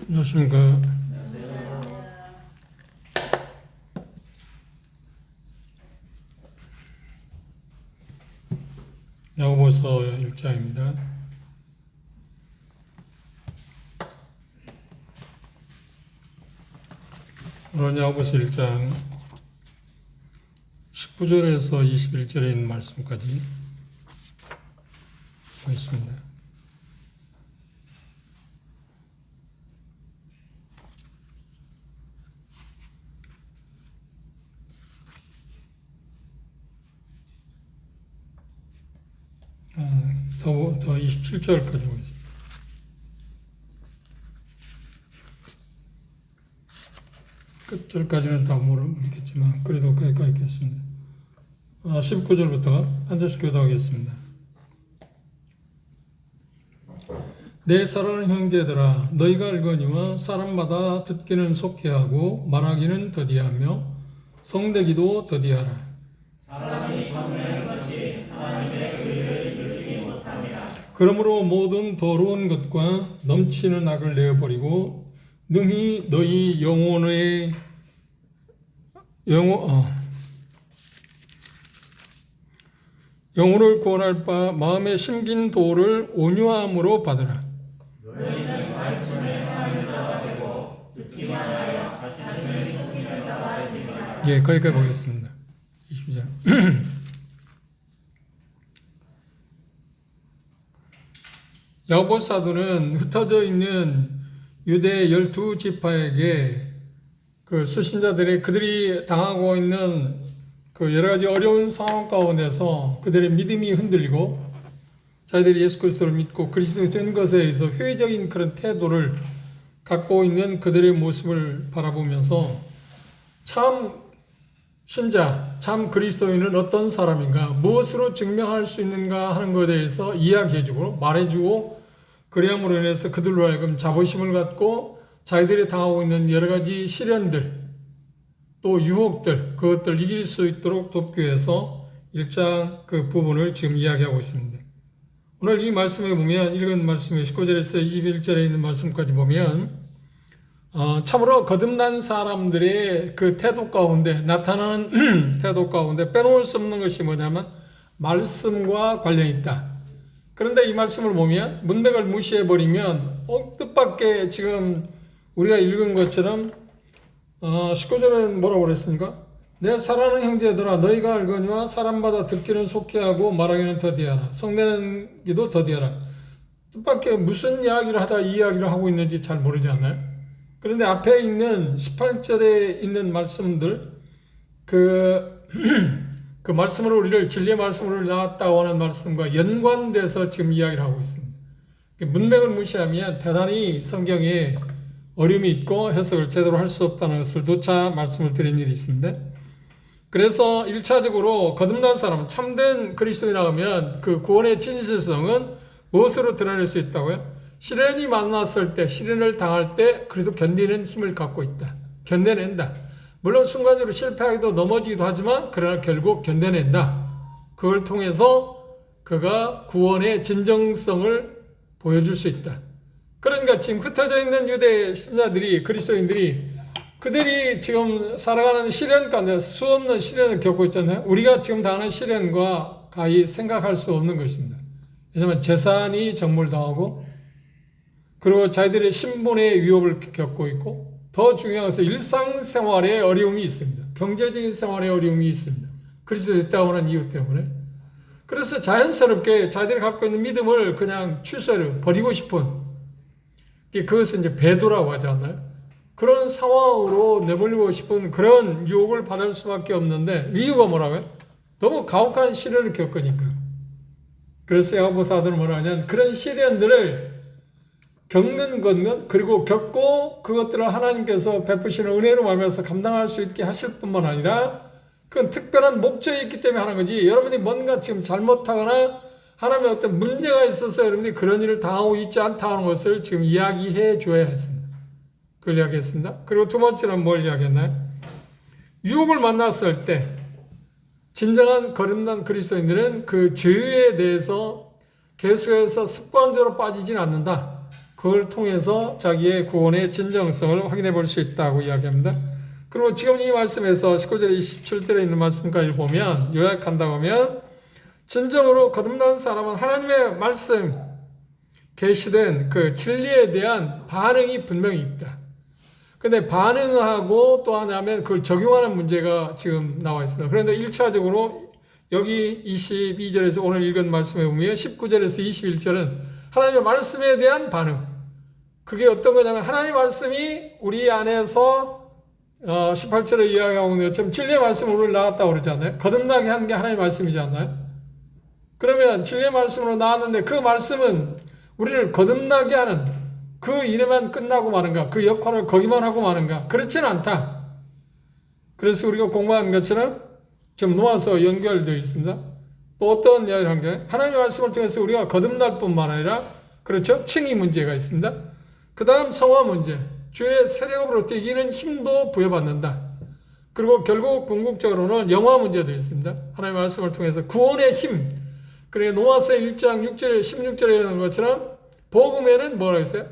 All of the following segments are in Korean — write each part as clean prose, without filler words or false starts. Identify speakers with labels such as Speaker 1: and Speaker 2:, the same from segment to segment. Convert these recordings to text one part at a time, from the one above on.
Speaker 1: 안녕하십니까. 야고보서 1장입니다. 오늘 야고보서 1장 19절에서 21절에 있는 말씀까지 보겠습니다. 더 27절까지 보겠습니다. 끝절까지는 다 모르겠지만 그래도 거기까지 있겠습니다. 19절부터 한 절씩 교도하겠습니다. 내 사랑하는 형제들아, 너희가 알거니와 사람마다 듣기는 속히하고 말하기는 더디하며 성되기도 더디하라.
Speaker 2: 사람이 성내는 것이 하나님의 의를 이루지 못함이라.
Speaker 1: 그러므로 모든 더러운 것과 넘치는 악을 내어버리고 능히 너희 영혼을 구원할 바 마음에 심긴 도를 온유함으로 받으라.
Speaker 2: 너희는 말씀을 행하는 자가 되고 듣기만 하여 자신을 속이는 자가 되지 말라.
Speaker 1: 예, 거기까지 보겠습니다. 20절. 야고보 사도는 흩어져 있는 유대 12지파에게 그 수신자들의 그들이 당하고 있는 그 여러 가지 어려운 상황 가운데서 그들의 믿음이 흔들리고 자기들이 예수 그리스도를 믿고 그리스도의 된 것에 대해서 회의적인 그런 태도를 갖고 있는 그들의 모습을 바라보면서 참 신자, 참 그리스도인은 어떤 사람인가, 무엇으로 증명할 수 있는가 하는 것에 대해서 이야기해주고 말해주고 그래함으로 인해서 그들로 하여금 자부심을 갖고 자기들이 당하고 있는 여러 가지 시련들 또 유혹들 그것들 이길 수 있도록 돕기 위해서 1장 그 부분을 지금 이야기하고 있습니다. 오늘 이 말씀에 보면 읽은 말씀에 19절에서 21절에 있는 말씀까지 보면 참으로 거듭난 사람들의 그 태도 가운데 나타나는 태도 가운데 빼놓을 수 없는 것이 뭐냐면 말씀과 관련이 있다. 그런데 이 말씀을 보면 문맥을 무시해버리면 뜻밖의 지금 우리가 읽은 것처럼 19절에는 뭐라고 그랬습니까? 내 사랑하는 형제들아, 너희가 알거니와 사람마다 듣기는 속히하고 말하기는 더디하라. 성내는 기도 더디하라. 뜻밖의 무슨 이야기를 하다 이 이야기를 하고 있는지 잘 모르지 않나요? 그런데 앞에 있는 18절에 있는 말씀들 그 말씀으로 우리를 진리의 말씀으로 나왔다고 하는 말씀과 연관돼서 지금 이야기를 하고 있습니다. 문맥을 무시하면 대단히 성경에 어려움이 있고 해석을 제대로 할 수 없다는 것을 누차 말씀을 드린 일이 있습니다. 그래서 1차적으로 거듭난 사람, 참된 그리스도인이라 하면 그 구원의 진실성은 무엇으로 드러낼 수 있다고요? 시련이 만났을 때, 시련을 당할 때 그래도 견디는 힘을 갖고 있다. 견뎌낸다. 물론 순간적으로 실패하기도 넘어지기도 하지만 그러나 결국 견뎌낸다. 그걸 통해서 그가 구원의 진정성을 보여줄 수 있다. 그러니까 지금 흩어져 있는 유대 신자들이 그리스도인들이 그들이 지금 살아가는 시련 가운데 수없는 시련을 겪고 있잖아요. 우리가 지금 당하는 시련과 가히 생각할 수 없는 것입니다. 왜냐하면 재산이 정몰당하고 그리고 자기들의 신분의 위협을 겪고 있고 더 중요한 것은 일상생활에 어려움이 있습니다. 경제적인 생활에 어려움이 있습니다. 그리스도에 있다고 하는 이유 때문에. 그래서 자연스럽게 자기들이 갖고 있는 믿음을 그냥 취소해 버리고 싶은 그것은 이제 배도라고 하지 않나요? 그런 상황으로 내몰리고 싶은 그런 유혹을 받을 수밖에 없는데 이유가 뭐라고요? 너무 가혹한 시련을 겪으니까. 그래서 야고보 사도는 뭐라 하냐면 그런 시련들을 겪는 것은 그리고 겪고 그것들을 하나님께서 베푸시는 은혜로 말미암아서 감당할 수 있게 하실 뿐만 아니라 그건 특별한 목적이 있기 때문에 하는 거지 여러분이 뭔가 지금 잘못하거나 하나님의 어떤 문제가 있어서 여러분이 그런 일을 당하고 있지 않다는 것을 지금 이야기해 줘야 했습니다. 그걸 이야기했습니다. 그리고 두 번째는 뭘 이야기했나요? 유혹을 만났을 때 진정한 거듭난 그리스도인들은 그 죄에 대해서 계속해서 습관적으로 빠지진 않는다. 그걸 통해서 자기의 구원의 진정성을 확인해 볼 수 있다고 이야기합니다. 그리고 지금 이 말씀에서 19절 27절에 있는 말씀까지 보면 요약한다고 하면 진정으로 거듭난 사람은 하나님의 말씀 계시된 그 진리에 대한 반응이 분명히 있다. 근데 반응하고 또 하나면 그걸 적용하는 문제가 지금 나와 있습니다. 그런데 1차적으로 여기 22절에서 오늘 읽은 말씀에 보면 19절에서 21절은 하나님의 말씀에 대한 반응. 그게 어떤 거냐면 하나님의 말씀이 우리 안에서 18절에 이야기하고 있는 것처럼 진리의 말씀으로 나왔다고 그러잖아요. 거듭나게 하는 게 하나님의 말씀이지 않나요? 그러면 진리의 말씀으로 나왔는데 그 말씀은 우리를 거듭나게 하는 그 일에만 끝나고 마는가? 그 역할을 거기만 하고 마는가? 그렇지는 않다. 그래서 우리가 공부한 것처럼 좀 놓아서 연결되어 있습니다. 또 어떤 이야기를 한 게 하나님의 말씀을 통해서 우리가 거듭날 뿐만 아니라 그렇죠? 칭의 문제가 있습니다. 그 다음 성화 문제, 주의 세력으로부터 이기는 힘도 부여받는다. 그리고 결국 궁극적으로는 영화 문제도 있습니다. 하나님의 말씀을 통해서 구원의 힘, 그래 노아서 1장 6절에 16절에 있는 것처럼 복음에는 뭐라고 했어요?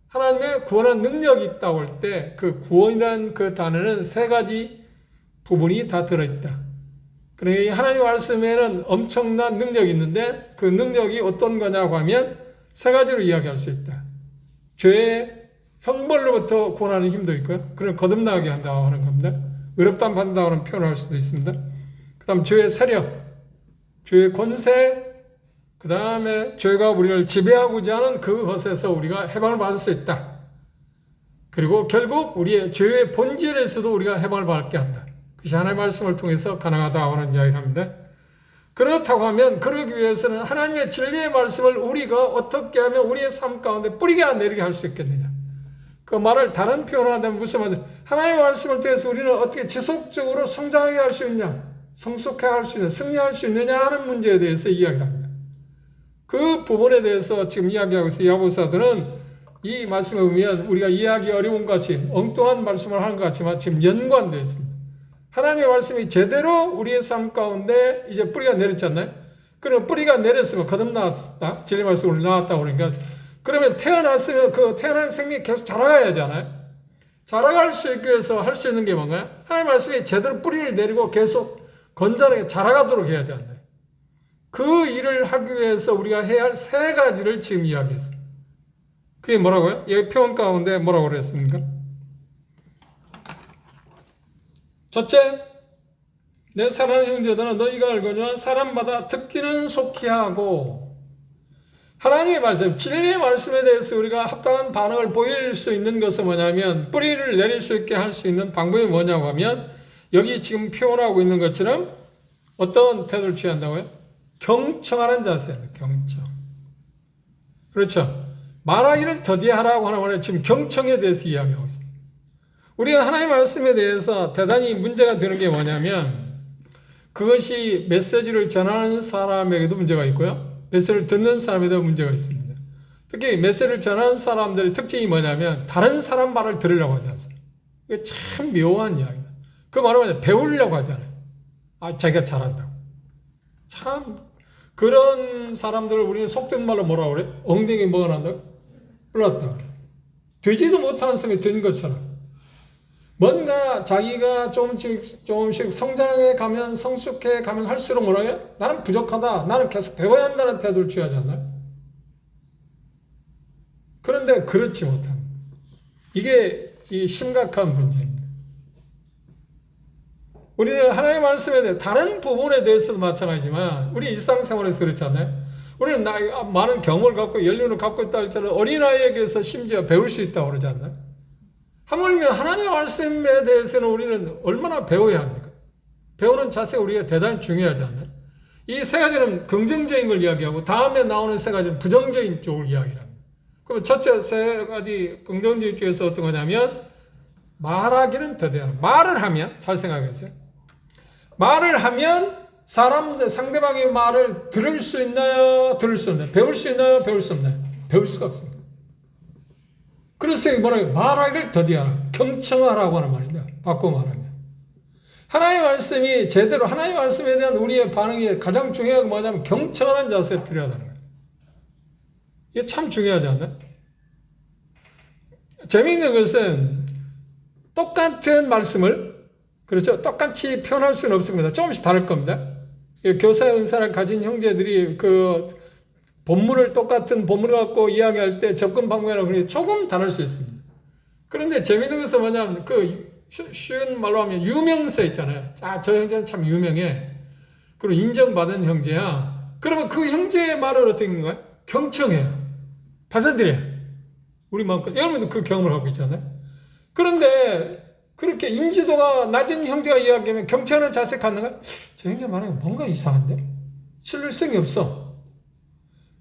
Speaker 1: 하나님의 구원한 능력이 있다고 할 때 그 구원이라는 그 단어는 세 가지 부분이 다 들어있다. 그러니까 하나님의 말씀에는 엄청난 능력이 있는데 그 능력이 어떤 거냐고 하면 세 가지로 이야기할 수 있다. 죄의 형벌로부터 구원하는 힘도 있고요. 그걸 거듭나게 한다고 하는 겁니다. 의롭다함 받는다고 하는 표현을 할 수도 있습니다. 그 다음 죄의 세력, 죄의 권세, 그 다음에 죄가 우리를 지배하고자 하는 그것에서 우리가 해방을 받을 수 있다. 그리고 결국 우리의 죄의 본질에서도 우리가 해방을 받게 한다. 그것이 하나님의 말씀을 통해서 가능하다고 하는 이야기를 합니다. 그렇다고 하면 그러기 위해서는 하나님의 진리의 말씀을 우리가 어떻게 하면 우리의 삶 가운데 뿌리게 내리게 할 수 있겠느냐. 그 말을 다른 표현을 한다면 무슨 말이냐. 하나님의 말씀을 통해서 우리는 어떻게 지속적으로 성장하게 할 수 있냐, 성숙하게 할 수 있냐, 승리할 수 있느냐 하는 문제에 대해서 이야기를 합니다. 그 부분에 대해서 지금 이야기하고 있어요. 야고보서들은 이 말씀에 보면 우리가 이해하기 어려운 것 같이 엉뚱한 말씀을 하는 것 같지만 지금 연관되어 있습니다. 하나님의 말씀이 제대로 우리의 삶 가운데 이제 뿌리가 내렸잖아요. 그럼 뿌리가 내렸으면 거듭났다. 진리 말씀으로 나왔다 그러니까 그러면 태어났으면 그 태어난 생명이 계속 자라가야 하잖아요. 자라갈 수 있기 위해서 할 수 있는 게 뭔가요? 하나님의 말씀이 제대로 뿌리를 내리고 계속 건전하게 자라가도록 해야 하지 않나요? 그 일을 하기 위해서 우리가 해야 할 세 가지를 지금 이야기했어요. 그게 뭐라고요? 여기 표현 가운데 뭐라고 그랬습니까? 첫째, 내 사랑하는 형제들아 너희가 알거니와 사람마다 듣기는 속히 하고 하나님의 말씀, 진리의 말씀에 대해서 우리가 합당한 반응을 보일 수 있는 것은 뭐냐면 뿌리를 내릴 수 있게 할 수 있는 방법이 뭐냐고 하면 여기 지금 표현하고 있는 것처럼 어떤 태도를 취한다고요? 경청하는 자세입니다. 경청. 그렇죠. 말하기를 더디하라고 하는 말은 지금 경청에 대해서 이야기하고 있습니다. 우리가 하나님의 말씀에 대해서 대단히 문제가 되는 게 뭐냐면 그것이 메시지를 전하는 사람에게도 문제가 있고요. 메시지를 듣는 사람에도 문제가 있습니다. 특히 메시지를 전하는 사람들의 특징이 뭐냐면 다른 사람 말을 들으려고 하지 않습니다. 이게 참 묘한 이야기다. 그 말은 뭐냐 배우려고 하잖아요. 자기가 잘한다고. 참 그런 사람들을 우리는 속된 말로 뭐라고 그래? 엉덩이 뭐가 난다고? 불렀다 그래. 되지도 못하는 사람이 된 것처럼 뭔가 자기가 조금씩 성장해 가면 성숙해 가면 할수록 뭐라 해요? 나는 부족하다. 나는 계속 배워야 한다는 태도를 취하지 않나요? 그런데 그렇지 못합니다. 이게 이 심각한 문제입니다. 우리는 하나님의 말씀에 대해 다른 부분에 대해서도 마찬가지지만 우리 일상생활에서 그렇잖아요. 우리는 많은 경험을 갖고 연륜을 갖고 있다 할지라도 어린아이에게서 심지어 배울 수 있다고 그러지 않나요? 하물며 하나님의 말씀에 대해서는 우리는 얼마나 배워야 합니까? 배우는 자세가 우리가 대단히 중요하지 않나요? 이 세 가지는 긍정적인 걸 이야기하고 다음에 나오는 세 가지는 부정적인 쪽을 이야기합니다. 그러면 첫째 세 가지 긍정적인 쪽에서 어떤 거냐면 말하기는 더디하라. 말을 하면 잘 생각하세요. 말을 하면 상대방의 말을 들을 수 있나요? 들을 수 없나요? 배울 수 있나요? 배울 수 없나요? 배울 수가 없습니다. 그래서 뭐라고 말하기를 더디하라. 경청하라고 하는 말입니다. 바꿔 말하면. 하나님의 말씀이 제대로 하나님의 말씀에 대한 우리의 반응이 가장 중요한 건 뭐냐면 경청하는 자세가 필요하다는 거예요. 이게 참 중요하지 않나요? 재미있는 것은 똑같은 말씀을, 그렇죠, 똑같이 표현할 수는 없습니다. 조금씩 다를 겁니다. 교사 은사를 가진 형제들이 그 본문을 똑같은 본문을 갖고 이야기할 때 접근 방법이라고 조금 다를 수 있습니다. 그런데 재미있는 것은 뭐냐면 쉬운 말로 하면 유명세 있잖아요. 저 형제는 참 유명해. 그리고 인정받은 형제야. 그러면 그 형제의 말을 어떻게 하는 거야? 경청해요. 받아들여요. 우리 마음껏. 여러분도 그 경험을 하고 있잖아요. 그런데 그렇게 인지도가 낮은 형제가 이야기하면 경청하는 자세 갖는가? 저 형제 말하는 게 뭔가 이상한데? 신뢰성이 없어.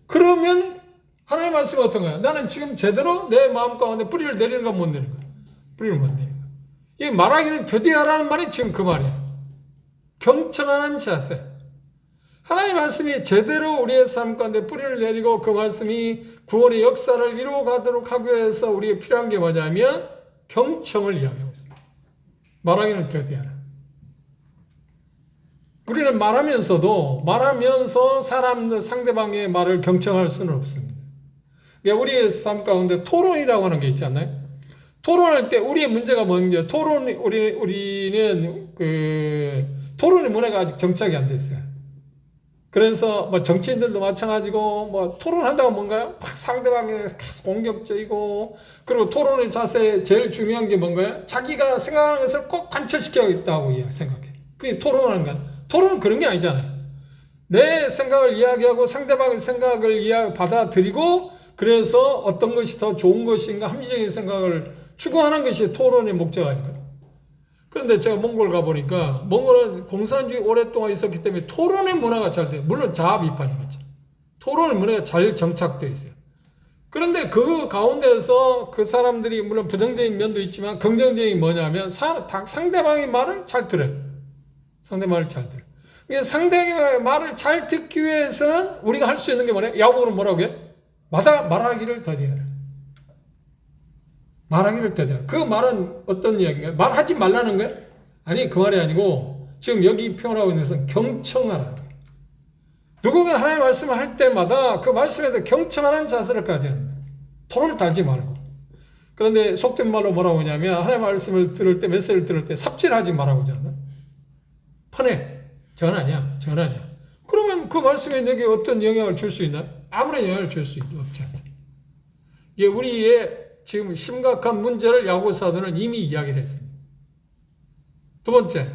Speaker 1: 그러면 하나님의 말씀은 어떤 거야? 나는 지금 제대로 내 마음 가운데 뿌리를 내리는 건 못 내리는 거야. 뿌리를 못 내리는 거야. 이 말하기는 더디하라는 말이 지금 그 말이야. 경청하는 자세. 하나님의 말씀이 제대로 우리의 삶 가운데 뿌리를 내리고 그 말씀이 구원의 역사를 이루어가도록 하기 위해서 우리에게 필요한 게 뭐냐면 경청을 이야기하고 있습니다. 말하기는 더디하라. 우리는 말하면서 상대방의 말을 경청할 수는 없습니다. 그러니까 우리의 삶 가운데 토론이라고 하는 게 있지 않나요? 토론할 때 우리의 문제가 뭔지, 우리는 토론의 문화가 아직 정착이 안 돼 있어요. 그래서 뭐 정치인들도 마찬가지고 뭐 토론한다고 뭔가요? 상대방에 공격적이고, 그리고 토론의 자세 제일 중요한 게 뭔가요? 자기가 생각하는 것을 꼭 관철시켜야겠다고 생각해. 그게 토론하는 거야. 토론은 그런 게 아니잖아요. 내 생각을 이야기하고 상대방의 생각을 받아들이고, 그래서 어떤 것이 더 좋은 것인가 합리적인 생각을 추구하는 것이 토론의 목적 아닌가요? 그런데 제가 몽골 가보니까, 몽골은 공산주의 오랫동안 있었기 때문에 토론의 문화가 잘 돼요. 물론 자아 비판이겠죠. 토론의 문화가 잘 정착되어 있어요. 그런데 그 가운데서 그 사람들이 물론 부정적인 면도 있지만 긍정적인 뭐냐면 상대방의 말을 잘 들어요. 상대방을 잘 들어요. 그러니까 상대방의 말을 잘 듣기 위해서는 우리가 할 수 있는 게 뭐냐? 야고보는 뭐라고 해요? 말하기를 더디하라. 말하기를 더디하라. 그 말은 어떤 이야기인가요? 말하지 말라는 거예요? 아니, 그 말이 아니고 지금 여기 표현하고 있는 것은 경청하라. 누군가 하나님의 말씀을 할 때마다 그 말씀에 대해 경청하는 자세를 가져야 한다. 토를 달지 말고. 그런데 속된 말로 뭐라고 하냐면 하나님의 말씀을 들을 때, 메시지를 들을 때 삽질하지 말라고 하잖아. 펀해. 전하냐. 그러면 그 말씀이 내게 어떤 영향을 줄 수 있나요? 아무런 영향을 줄 수 없지 않다. 이게 우리의 지금 심각한 문제를 야고보 사도는 이미 이야기를 했습니다. 두 번째,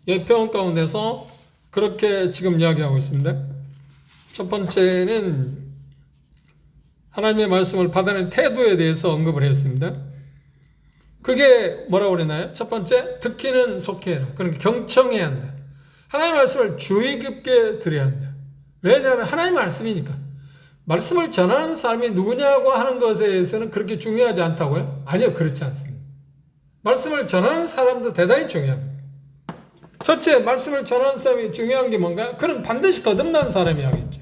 Speaker 1: 이 표현 가운데서 그렇게 지금 이야기하고 있습니다. 첫 번째는 하나님의 말씀을 받아내는 태도에 대해서 언급을 했습니다. 그게 뭐라고 그랬나요? 첫 번째, 듣기는 속해라. 그러니까 경청해야 한다. 하나님의 말씀을 주의 깊게 들어야 한다. 왜냐하면 하나님의 말씀이니까. 말씀을 전하는 사람이 누구냐고 하는 것에 대해서는 그렇게 중요하지 않다고요? 아니요, 그렇지 않습니다. 말씀을 전하는 사람도 대단히 중요합니다. 첫째, 말씀을 전하는 사람이 중요한 게 뭔가? 그는 반드시 거듭난 사람이야겠죠.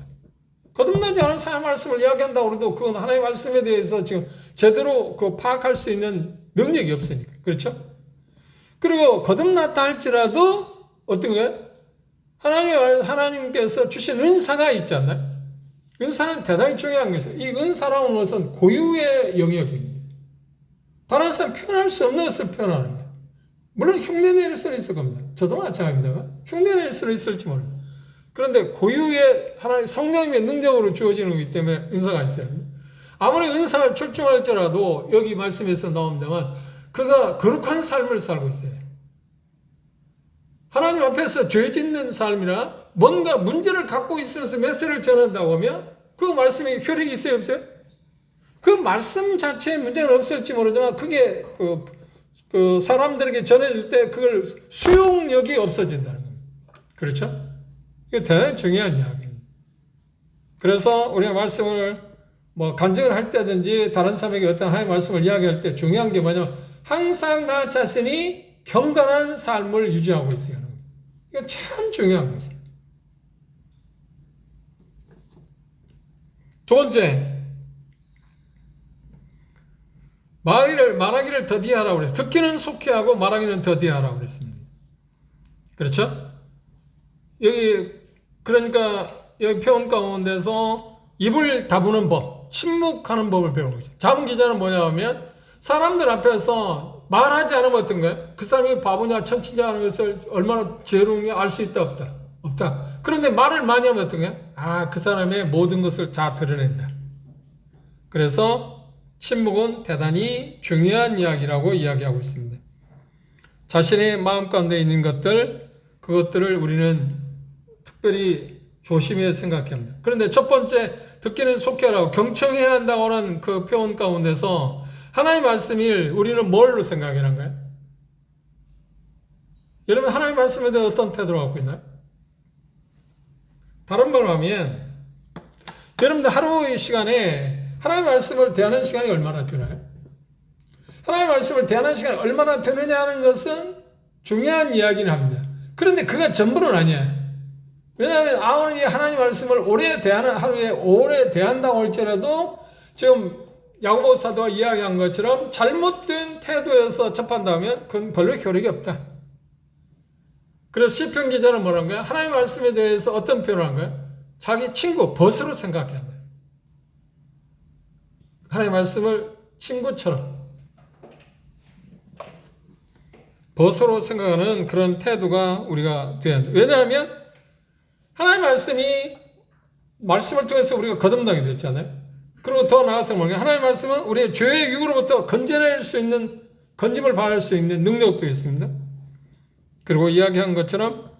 Speaker 1: 거듭나지 않은 사람 말씀을 이야기한다고 해도 그건 하나님의 말씀에 대해서 지금 제대로 파악할 수 있는 능력이 없으니까. 그렇죠? 그리고 거듭났다 할지라도 어떤 거예요? 하나님께서 주신 은사가 있지 않나요? 은사는 대단히 중요한 것이에요. 이 은사라는 것은 고유의 영역입니다. 다른 사람 표현할 수 없는 것을 표현하는 거예요. 물론 흉내낼 수는 있을 겁니다. 저도 마찬가지입니다. 흉내낼 수는 있을지 모릅니다. 그런데 고유의 하나님 성령님의 능력으로 주어지는 거기 때문에 은사가 있어야 합니다. 아무리 은사를 출중할지라도 여기 말씀에서 나옵니다만 그가 거룩한 삶을 살고 있어요. 하나님 앞에서 죄 짓는 삶이나 뭔가 문제를 갖고 있어서 메시지를 전한다고 하면 그 말씀에 효력이 있어요, 없어요? 그 말씀 자체에 문제는 없을지 모르지만 그게 그 사람들에게 전해질 때 그걸 수용력이 없어진다는 겁니다. 그렇죠? 이게 대단히 중요한 이야기입니다. 그래서 우리가 말씀을 간증을 할 때든지 다른 사람에게 어떤 하나님의 말씀을 이야기할 때 중요한 게 뭐냐면 항상 나 자신이 경건한 삶을 유지하고 있어야 하는 거예요. 이거 참 중요한 것이에요. 두 번째, 말하기를 더디하라고 그랬어요. 듣기는 속히 하고 말하기는 더디하라고 그랬습니다. 그렇죠? 그러니까 여기 표현 가운데서 입을 다무는 법, 침묵하는 법을 배우는 거죠. 자문 기자는 뭐냐 하면 사람들 앞에서 말하지 않으면 어떤 거예요? 그 사람이 바보냐 천치냐 하는 것을 얼마나 지혜로운지 알 수 있다 없다? 없다. 그런데 말을 많이 하면 어떤 거예요? 아, 그 사람의 모든 것을 다 드러낸다. 그래서 침묵은 대단히 중요한 이야기라고 이야기하고 있습니다. 자신의 마음 가운데 있는 것들, 그것들을 우리는 특별히 조심해 생각해야 합니다. 그런데 첫 번째, 듣기는 속해라고 경청해야 한다고 하는 그 표현 가운데서 하나님의 말씀을 우리는 뭘로 생각하는 거예요? 여러분, 하나님의 말씀에 대해 어떤 태도를 갖고 있나요? 다른 말로 하면, 여러분들 하루의 시간에 하나님의 말씀을 대하는 시간이 얼마나 되나요? 하나님의 말씀을 대하는 시간이 얼마나 되느냐 하는 것은 중요한 이야기는 합니다. 그런데 그가 전부는 아니에요. 왜냐하면 아무리 하나님 말씀을 오래 대하는 하루에 오래 대한다고 할지라도 지금 야고보 사도가 이야기한 것처럼 잘못된 태도에서 접한다면 그건 별로 효력이 없다. 그래서 시편 기자는 뭐라는 거야? 하나님 말씀에 대해서 어떤 표현을 한 거야? 자기 친구, 벗으로 생각해야 한다. 하나님 말씀을 친구처럼 벗으로 생각하는 그런 태도가 우리가 돼야 한다. 왜냐하면 하나님 말씀을 통해서 우리가 거듭나게 됐잖아요. 그리고 더 나아가서 뭐냐? 하나님 말씀은 우리의 죄의 유혹으로부터 건져낼 수 있는, 건짐을 받을 수 있는 능력도 있습니다. 그리고 이야기한 것처럼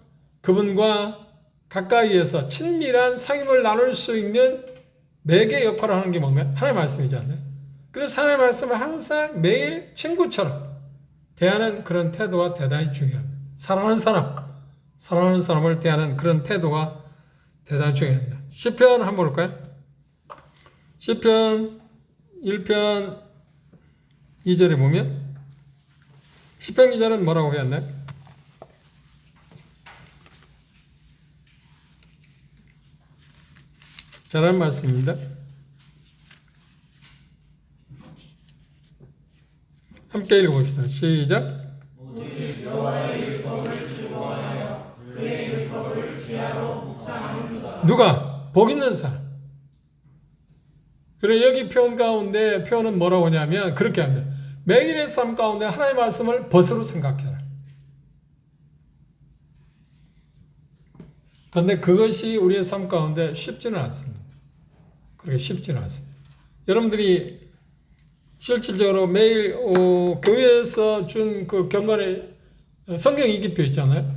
Speaker 1: 그분과 가까이에서 친밀한 상임을 나눌 수 있는 매개 역할을 하는 게 뭔가요? 하나님 말씀이잖아요. 그래서 하나님 말씀을 항상 매일 친구처럼 대하는 그런 태도가 대단히 중요합니다. 사랑하는 사람을 대하는 그런 태도가 대단히 중요합니다. 시편 한번 볼까요? 시편 1편 2절에 보면 시편 기자는 뭐라고 했나요? 잘하는 말씀입니다. 함께 읽어봅시다. 시작. 누가? 복 있는 사람. 그래, 여기 표현 가운데 표현은 뭐라고 하냐면 그렇게 합니다. 매일의 삶 가운데 하나님의 말씀을 벗으로 생각해라. 그런데 그것이 우리의 삶 가운데 쉽지는 않습니다. 그렇게 쉽지는 않습니다. 여러분들이 실질적으로 매일 교회에서 준 그 경건의 성경 인기표 있잖아요.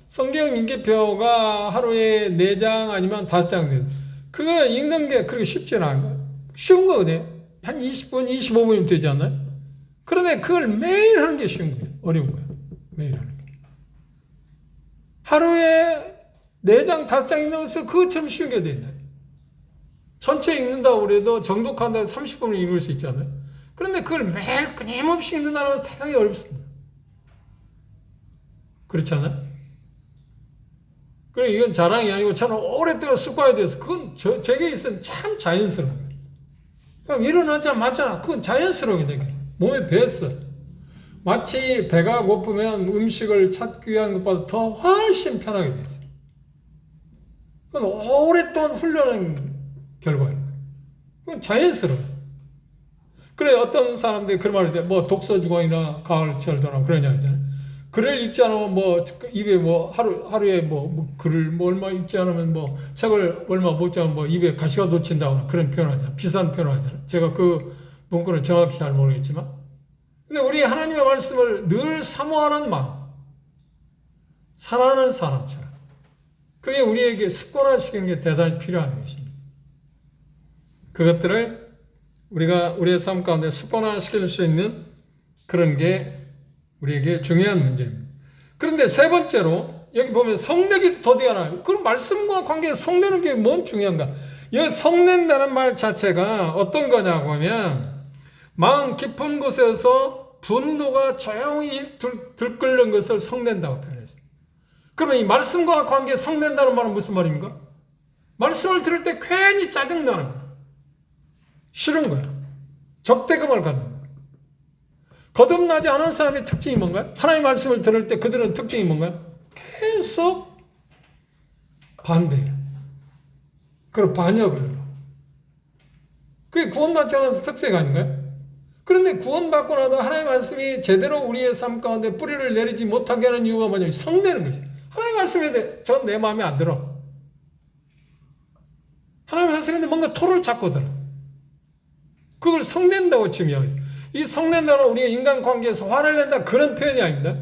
Speaker 1: 성경 인기표가 하루에 4장 아니면 5장 돼요. 그거 읽는 게 그렇게 쉽지는 않은 거예요. 쉬운 거거든요. 한 20분, 25분이면 되지 않나요? 그런데 그걸 매일 하는 게 쉬운 거예요. 어려운 거예요. 매일 하는 게. 하루에 4장, 5장 읽는 것은 그것처럼 쉬운 게 되나요? 전체 읽는다고 그래도 정독한다고 30분을 읽을 수 있잖아요. 그런데 그걸 매일 끊임없이 읽는다는 건 대단히 어렵습니다. 그렇지 않아요? 그래, 이건 자랑이 아니고 저는 오랫동안 습관이 돼서 그건 제게 있으면 참 자연스러워요. 그럼 일어나자마자 그건 자연스러운 게 몸에 배었어. 마치 배가 고프면 음식을 찾기 위한 것보다 더 훨씬 편하게 돼 있어요. 그건 오랫동안 훈련한 결과입니다. 그건 자연스러워요. 그래, 어떤 사람들이 그런 말을 해. 뭐 독서주간이나 가을철도나 그런 이야기 하잖아요. 글을 읽지 않으면 뭐 입에 뭐 하루에 뭐 글을 뭐 얼마 읽지 않으면 뭐 책을 얼마 못 자면 뭐 입에 가시가 돋친다거나 그런 표현을 하잖아요. 비싼 표현을 하잖아요. 제가 그 문구는 정확히 잘 모르겠지만. 근데 우리 하나님의 말씀을 늘 사모하는 마음, 사랑하는 사람처럼 그게 우리에게 습관화시키는 게 대단히 필요한 것입니다. 그것들을 우리가 우리의 삶 가운데 습관화시킬 수 있는 그런 게 우리에게 중요한 문제입니다. 그런데 세 번째로 여기 보면 성내기도 더디하나. 그럼 말씀과 관계에 성내는 게 뭔 중요한가? 여기 성낸다는 말 자체가 어떤 거냐고 하면 마음 깊은 곳에서 분노가 조용히 들끓는 것을 성낸다고 표현했어요. 그러면 이 말씀과 관계에 성낸다는 말은 무슨 말입니까? 말씀을 들을 때 괜히 짜증나는 거예요. 싫은 거야. 적대감을 갖는 거야. 거듭나지 않은 사람의 특징이 뭔가요? 하나님의 말씀을 들을 때 그들은 특징이 뭔가요? 계속 반대해요. 그리고 반역을 해요. 그게 구원받지 않아서 특색 아닌가요? 그런데 구원받고 나도 하나님의 말씀이 제대로 우리의 삶 가운데 뿌리를 내리지 못하게 하는 이유가 뭐냐면 성내는 것이에요. 하나님의 말씀에 전 내 마음에 안 들어. 하나님의 말씀인데 뭔가 토를 찾고 들어. 그걸 성낸다고 지금 이야기해요. 이 성낸다는 우리가 인간관계에서 화를 낸다 그런 표현이 아닙니다.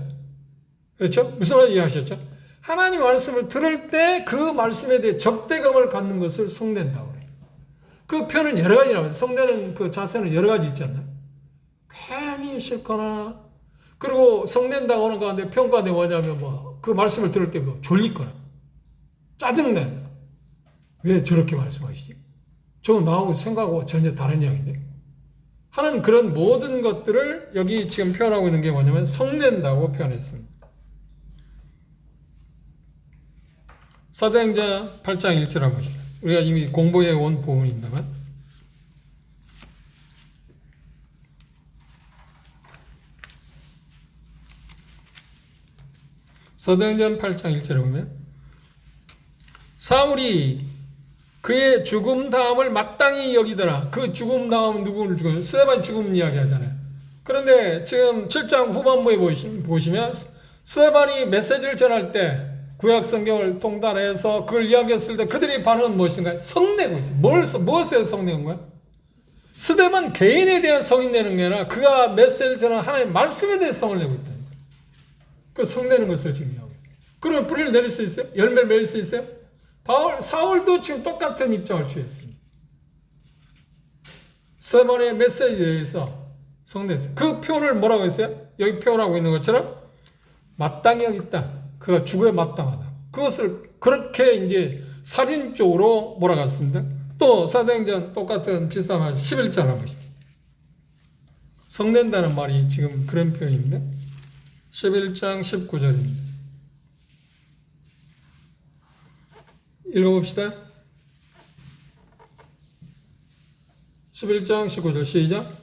Speaker 1: 그렇죠? 무슨 말 이해하셨죠? 하나님 말씀을 들을 때 그 말씀에 대해 적대감을 갖는 것을 성낸다고 그래요. 그 표현은 여러 가지라고 해요. 성내는 그 자세는 여러 가지 있잖아요. 괜히 싫거나, 그리고 성낸다고 하는 가운데 평가는 뭐냐면 그 말씀을 들을 때 졸리거나, 짜증낸다. 왜 저렇게 말씀하시지? 저 나하고 생각하고 전혀 다른 이야기인데. 하는 그런 모든 것들을 여기 지금 표현하고 있는 게 뭐냐면 성낸다고 표현했습니다. 사도행전 8장 1절 한번 보시죠. 우리가 이미 공부해 온 부분입니다만. 사도행전 8장 1절에 보면 사울이 그의 죽음 다음을 마땅히 여기더라. 그 죽음 다음은 누구를 죽음? 스데반 죽음 이야기 하잖아요. 그런데 지금 7장 후반부에 보시면 스데반이 메시지를 전할 때 구약 성경을 통달해서 그걸 이야기했을 때 그들의 반응은 무엇인가요? 성내고 있어요. 무엇에 성내는 거야? 스데반 개인에 대한 성이 내는 게 아니라 그가 메시지를 전한 하나님의 말씀에 대해 성을 내고 있다. 그 성내는 것을 지금 이야기해요. 그러면 뿌리를 내릴 수 있어요? 열매를 맺을 수 있어요? 사울도 지금 똑같은 입장을 취했습니다. 스데반의 메시지에 대해서 성내했어요. 그 표현을 뭐라고 했어요? 여기 표현하고 있는 것처럼 마땅히 여기다. 그가 죽어야 마땅하다. 그것을 그렇게 이제 살인적으로 몰아갔습니다. 또 사도행전 똑같은 비슷한 말 11절 한번 보십시오. 성낸다는 말이 지금 그런 표현입니다. 11장 19절입니다. 읽어봅시다. 11장 19절 시작.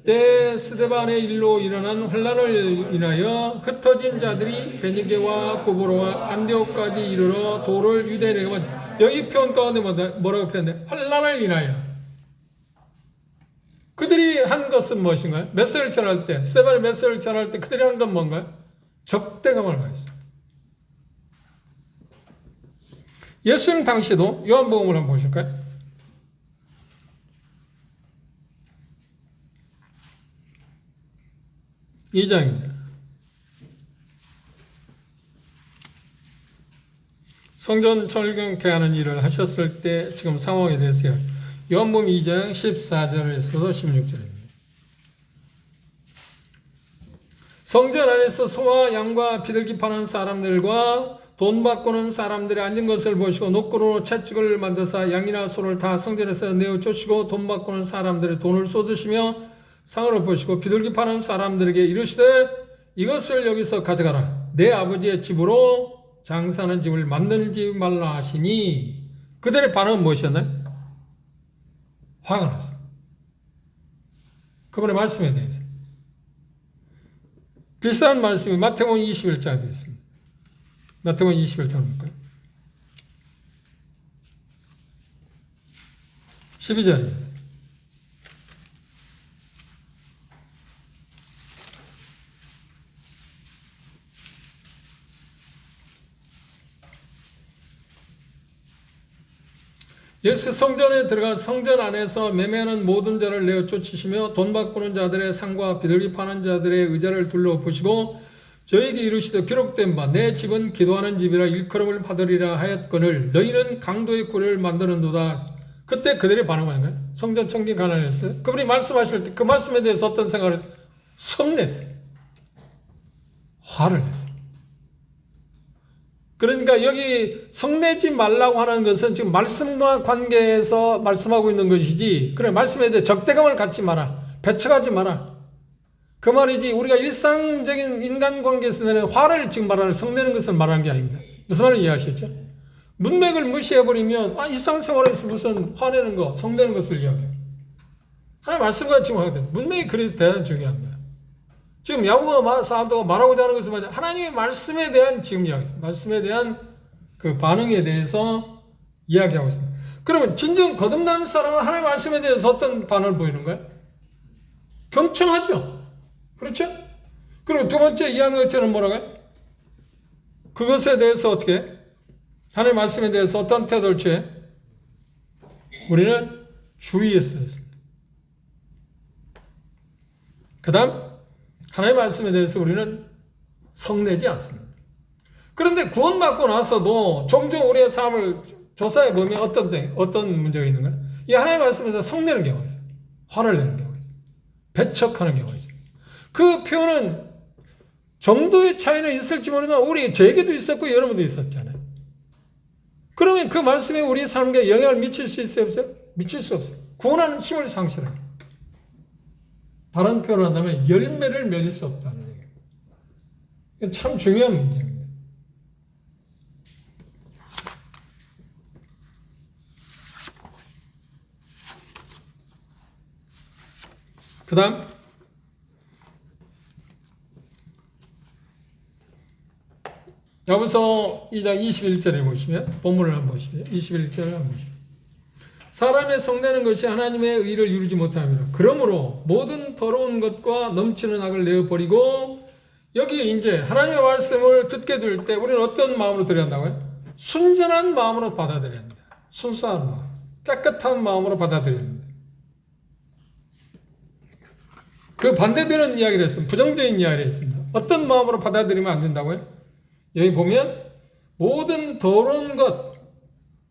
Speaker 1: 때 스데반의 일로 일어난 환란을 인하여 흩어진 자들이 베니게와 고보로와 안디옥까지 이르러 도를 유대에 내고 여기 표현 가운데 뭐라고 표현해? 환란을 인하여. 그들이 한 것은 무엇인가요? 메시지를 전할 때, 스데반의 메시지를 전할 때 그들이 한 건 뭔가요? 적대감을 가졌어요. 예수님 당시도 요한복음을 한번 보실까요? 이 장입니다. 성전 철경케 하는 일을 하셨을 때 지금 상황에 대해서요. 요한복음 2장 14절에서 16절입니다. 성전 안에서 소와 양과 비둘기 파는 사람들과 돈 바꾸는 사람들이 앉은 것을 보시고 노끈으로 채찍을 만드사 양이나 소를 다 성전에서 내어 쫓으시고 돈 바꾸는 사람들의 돈을 쏟으시며 상을 보시고 비둘기 파는 사람들에게 이르시되 이것을 여기서 가져가라. 내 아버지의 집으로 장사하는 집을 만들지 말라 하시니 그들의 반응은 무엇이었나요? 화가 났어요. 그분의 말씀에 대해서. 비슷한 말씀이 마태복음 21장에 되어 있습니다. 마태복음 21장 볼까요? 12절입니다. 예수 성전에 들어가 성전 안에서 매매하는 모든 자를 내어 쫓으시며 돈 바꾸는 자들의 상과 비둘기 파는 자들의 의자를 둘러보시고 저에게 이르시되 기록된 바 내 집은 기도하는 집이라 일컬음을 받으리라 하였거늘 너희는 강도의 꼴을 만드는도다. 그때 그들의 반응은 뭔가요? 성전 청기 가난했어요. 그분이 말씀하실 때 그 말씀에 대해서 어떤 생각을 성냈어요. 화를 냈어요. 그러니까 여기 성내지 말라고 하는 것은 지금 말씀과 관계에서 말씀하고 있는 것이지, 그래, 말씀에 대해 적대감을 갖지 마라. 배척하지 마라. 그 말이지, 우리가 일상적인 인간관계에서 내는 화를 지금 말하는, 성내는 것을 말하는 게 아닙니다. 무슨 말을 이해하셨죠? 문맥을 무시해버리면, 일상생활에서 무슨 화내는 거, 성내는 것을 이야기해요. 하나님 말씀과 지금 하거든. 문맥이 그래서 대단히 중요한 거야. 지금 야고보 사도가 말하고자 하는 것은 하나님의 말씀에 대한 지금 이야기입니다. 말씀에 대한 그 반응에 대해서 이야기하고 있습니다. 그러면 진정 거듭난 사람은 하나님의 말씀에 대해서 어떤 반응을 보이는 거야? 경청하죠. 그렇죠? 그리고 두 번째 이해한 것처럼 뭐라고 해? 그것에 대해서 어떻게 해? 하나님의 말씀에 대해서 어떤 태도를 취해? 우리는 주의했어야 했습니다. 그 다음 하나님의 말씀에 대해서 우리는 성내지 않습니다. 그런데 구원받고 나서도 종종 우리의 삶을 조사해 보면 어떤 문제가 있는 거야? 이 하나님의 말씀에서 성내는 경우가 있어요. 화를 내는 경우가 있어요. 배척하는 경우가 있어요. 그 표현은 정도의 차이는 있을지 모르지만 우리 제게도 있었고 여러분도 있었잖아요. 그러면 그 말씀이 우리 삶에 영향을 미칠 수 있어요? 없어요? 미칠 수 없어요. 구원하는 힘을 상실해요. 다른 표현을 한다면 열매를 맺을 수 없다는 얘기예요. 이건 참 중요한 문제입니다. 그 다음 여기서 2장 21절에 보시면 본문을 한번 보시면 21절을 한번 보시면 사람의 성내는 것이 하나님의 의를 이루지 못함이라. 그러므로 모든 더러운 것과 넘치는 악을 내어버리고 여기 이제 하나님의 말씀을 듣게 될 때 우리는 어떤 마음으로 들어야 한다고요? 순전한 마음으로 받아들여야 합니다. 순수한 마음, 깨끗한 마음으로 받아들여야 합니다. 그 반대되는 이야기를 했습니다. 부정적인 이야기를 했습니다. 어떤 마음으로 받아들이면 안 된다고요? 여기 보면 모든 더러운 것,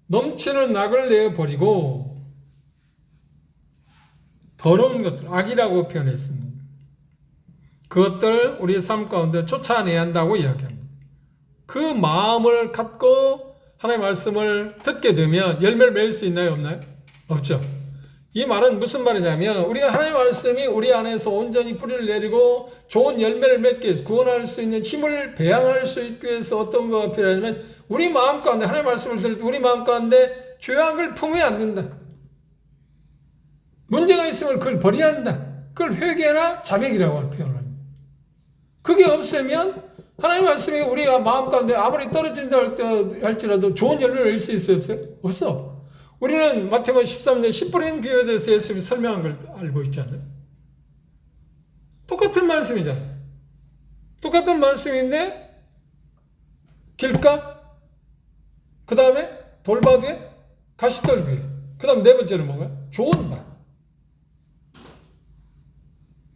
Speaker 1: 넘치는 악을 내어버리고 더러운 것들, 악이라고 표현했습니다. 그것들을 우리의 삶 가운데 쫓아내야 한다고 이야기합니다. 그 마음을 갖고 하나님의 말씀을 듣게 되면 열매를 맺을 수 있나요? 없나요? 없죠. 이 말은 무슨 말이냐면 우리가 하나님의 말씀이 우리 안에서 온전히 뿌리를 내리고 좋은 열매를 맺기 위해서 구원할 수 있는 힘을 배양할 수 있기 위해서 어떤 것가 필요하냐면 우리 마음 가운데 하나님의 말씀을 들을 때 우리 마음 가운데 죄악을 품으면 안 된다. 문제가 있으면 그걸 버려야 한다. 그걸 회개나 자백이라고 표현합니다. 그게 없으면 하나님의 말씀이 우리가 마음 가운데 아무리 떨어진다 할지라도 좋은 열매를 낼 수 있어요? 없어요? 없어. 우리는 마태복음 13장 씨 뿌리는 비유에 대해서 예수님이 설명한 걸 알고 있지 않나요? 똑같은 말씀이잖아요. 똑같은 말씀인데 길가, 그 다음에 돌밭 위에 가시떨 위에, 그 다음 네 번째는 뭔가요? 좋은 밭.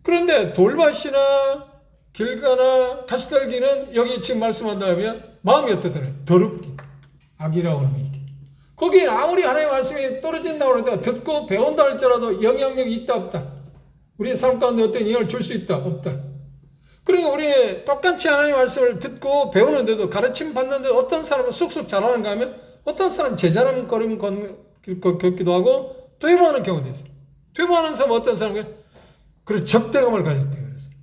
Speaker 1: 그런데 돌밭이나 길가나 가시떨기는 여기 지금 말씀한다면 마음이 어떻더래요? 더럽기, 악이라고 하는 게. 거기에 아무리 하나님의 말씀이 떨어진다고 그러는데 듣고 배운다 할지라도 영향력이 있다 없다? 우리의 삶 가운데 어떤 영향을 줄 수 있다 없다? 그러니까 우리 똑같이 하나님의 말씀을 듣고 배우는데도 가르침 받는데 어떤 사람은 쑥쑥 잘하는가 하면 어떤 사람은 제자랑거림 겪기도 하고 퇴보하는 경우도 있어요. 퇴보하는 사람은 어떤 사람은 그리고 적대감을 가질 때가 있어요.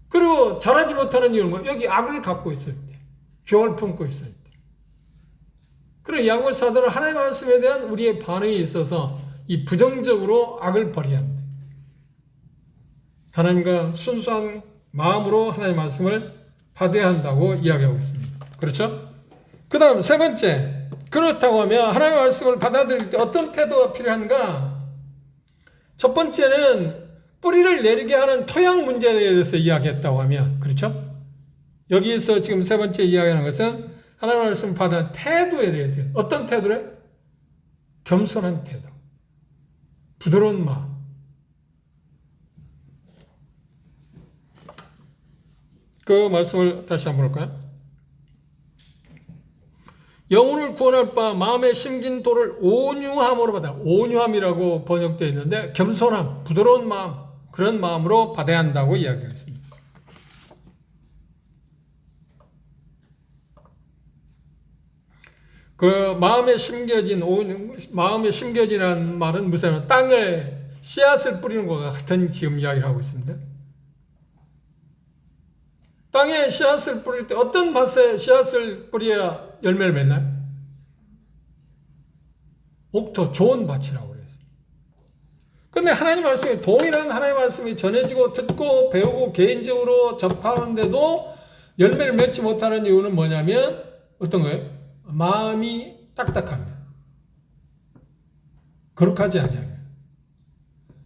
Speaker 1: 그리고 잘하지 못하는 이유는 여기 악을 갖고 있을 때, 죄를 품고 있을 때. 그리고 야곱 사도는 하나님의 말씀에 대한 우리의 반응이 있어서 이 부정적으로 악을 버려야 합니다. 하나님과 순수한 마음으로 하나님의 말씀을 받아야 한다고 이야기하고 있습니다. 그렇죠? 그 다음 세 번째, 그렇다고 하면 하나님의 말씀을 받아들일 때 어떤 태도가 필요한가? 첫 번째는 뿌리를 내리게 하는 토양 문제에 대해서 이야기했다고 하면, 그렇죠? 여기에서 지금 세 번째 이야기하는 것은 하나님의 말씀 받은 태도에 대해서. 어떤 태도래? 겸손한 태도, 부드러운 마음. 그 말씀을 다시 한번 볼까요? 영혼을 구원할 바 마음에 심긴 돌을 온유함으로 받아. 온유함이라고 번역되어 있는데 겸손함, 부드러운 마음, 그런 마음으로 받아야 한다고 이야기했습니다. 그 마음에 심겨지라는 말은 무슨 땅에 씨앗을 뿌리는 것과 같은 지금 이야기를 하고 있습니다. 땅에 씨앗을 뿌릴 때 어떤 밭에 씨앗을 뿌려야 열매를 맺나요? 옥토, 좋은 밭이라고 그랬어요. 근데 하나님 말씀이 동일한 하나님 말씀이 전해지고 듣고 배우고 개인적으로 접하는데도 열매를 맺지 못하는 이유는 뭐냐면 어떤 거예요? 마음이 딱딱합니다. 거룩하지 아니하며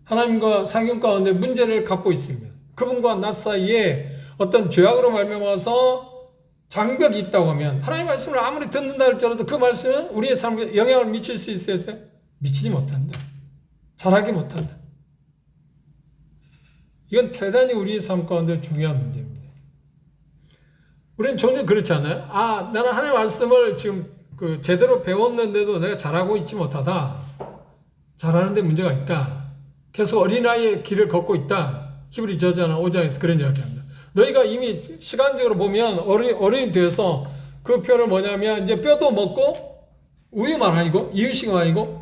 Speaker 1: 하나님과 상용 가운데 문제를 갖고 있으면 그분과 나 사이에 어떤 죄악으로 말미암아서 장벽이 있다고 하면 하나님의 말씀을 아무리 듣는다 할지라도 그 말씀은 우리의 삶에 영향을 미칠 수 있어요? 미치지 못한다. 잘하지 못한다. 이건 대단히 우리의 삶 가운데 중요한 문제입니다. 우리는 종종 그렇지 않아요? 나는 하나님의 말씀을 지금 제대로 배웠는데도 내가 잘하고 있지 못하다. 잘하는데 문제가 있다. 계속 어린아이의 길을 걷고 있다. 히브리 저자는 5장에서 그런 이야기합니다. 너희가 이미 시간적으로 보면 어른이 돼서 그 표현을 뭐냐면 이제 뼈도 먹고 우유만 아니고 이유식만 아니고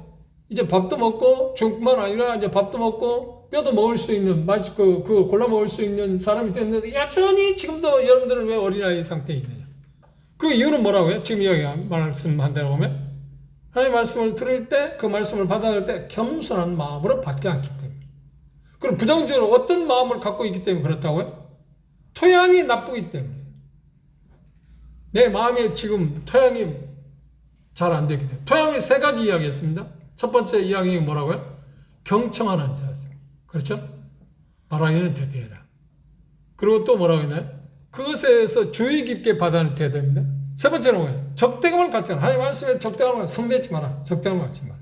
Speaker 1: 이제 밥도 먹고 죽만 아니라 이제 밥도 먹고 뼈도 먹을 수 있는 골라 먹을 수 있는 사람이 됐는데 여전히 지금도 여러분들은 왜 어린아이 상태에 있느냐? 그 이유는 뭐라고요? 지금 여기 말씀한다고 보면 하나님의 말씀을 들을 때 그 말씀을 받아들일 때 겸손한 마음으로 받지 않기 때문에 그리고 부정적으로 어떤 마음을 갖고 있기 때문에 그렇다고요? 토양이 나쁘기 때문에 내 마음에 지금 토양이 잘 안 되기 때문에 토양이 세 가지 이야기했습니다. 첫 번째 이야기가 뭐라고요? 경청하는 자세. 그렇죠? 말하기는 대대해라. 그리고 또 뭐라고 했나요? 그것에 대해서 주의 깊게 받아들일 태도입니다. 세 번째는 뭐예요? 적대감을 갖지 않아. 하나님 말씀에 적대감을 성내지 마라. 적대감을 갖지 마라.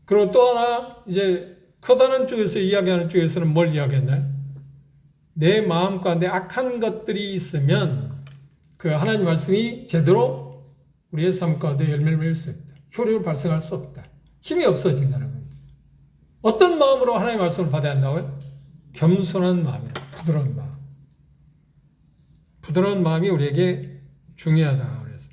Speaker 1: 그리고 또 하나 이제 커다란 쪽에서 이야기하는 쪽에서는 뭘 이야기했나요? 내 마음 가운데 악한 것들이 있으면 그 하나님 말씀이 제대로 우리의 삶 가운데 열매를 맺을 수 없다. 효력을 발생할 수 없다. 힘이 없어진다는 겁니다. 어떤 마음으로 하나님의 말씀을 받아야 한다고요? 겸손한 마음이라. 부드러운 마음. 부드러운 마음이 우리에게 중요하다. 그래서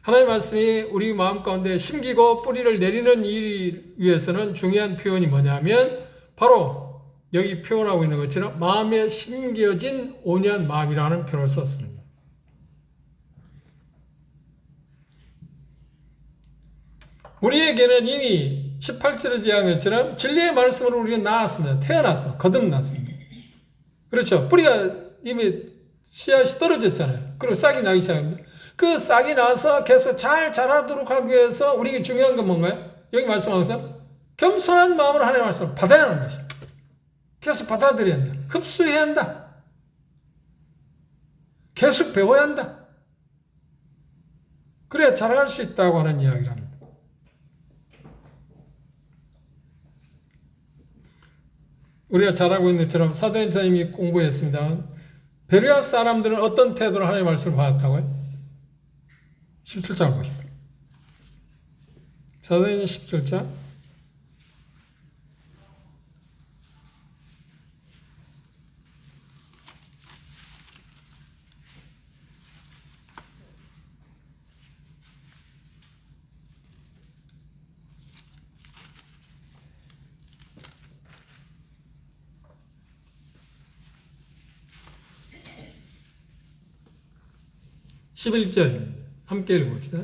Speaker 1: 하나님의 말씀이 우리 마음 가운데 심기고 뿌리를 내리는 일 위해서는 중요한 표현이 뭐냐면 바로 여기 표현하고 있는 것처럼 마음에 심겨진 온유한 마음이라는 표현을 썼습니다. 우리에게는 이미 18절에 이야기한 것처럼 진리의 말씀으로 우리는 나았습니다. 태어났어. 거듭났습니다. 그렇죠. 뿌리가 이미 씨앗이 떨어졌잖아요. 그리고 싹이 나기 시작합니다. 그 싹이 나서 계속 잘 자라도록 하기 위해서 우리에게 중요한 건 뭔가요? 여기 말씀하면서 겸손한 마음으로 하나님의 말씀을 받아야 하는 것입니다. 계속 받아들여야 한다. 흡수해야 한다. 계속 배워야 한다. 그래야 자라갈 수 있다고 하는 이야기를 합니다. 우리가 잘 알고 있는 것처럼 사도행전님이 공부했습니다. 베레아 사람들은 어떤 태도로 하나님의 말씀을 받았다고요? 17장 보십시오. 사도행전 17장 11절 함께 읽어봅시다.